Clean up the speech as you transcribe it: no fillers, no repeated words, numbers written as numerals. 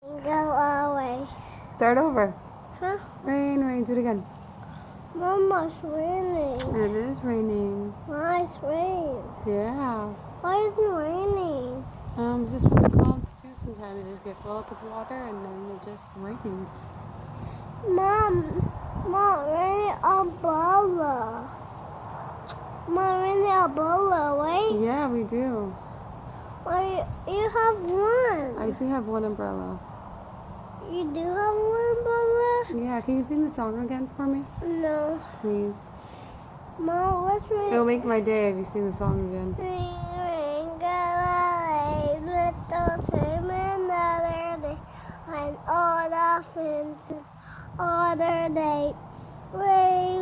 Go away. Start over. Huh? Rain, rain. Do it again. Mama's raining. It is raining. Why is rain? Yeah. Why is it raining? Just what the clouds do sometimes. They just get full up with water and then it just rains. Mom, raining umbrella. Mom, raining umbrella, right? Yeah, we do. Why you have one? I do have one umbrella. You do have one umbrella? Yeah, can you sing the song again for me? No. Please. Mom, what's raining? It'll make my day if you sing the song again. Rain, rain, go away, little time another day, when all the friends, all their dates, rain.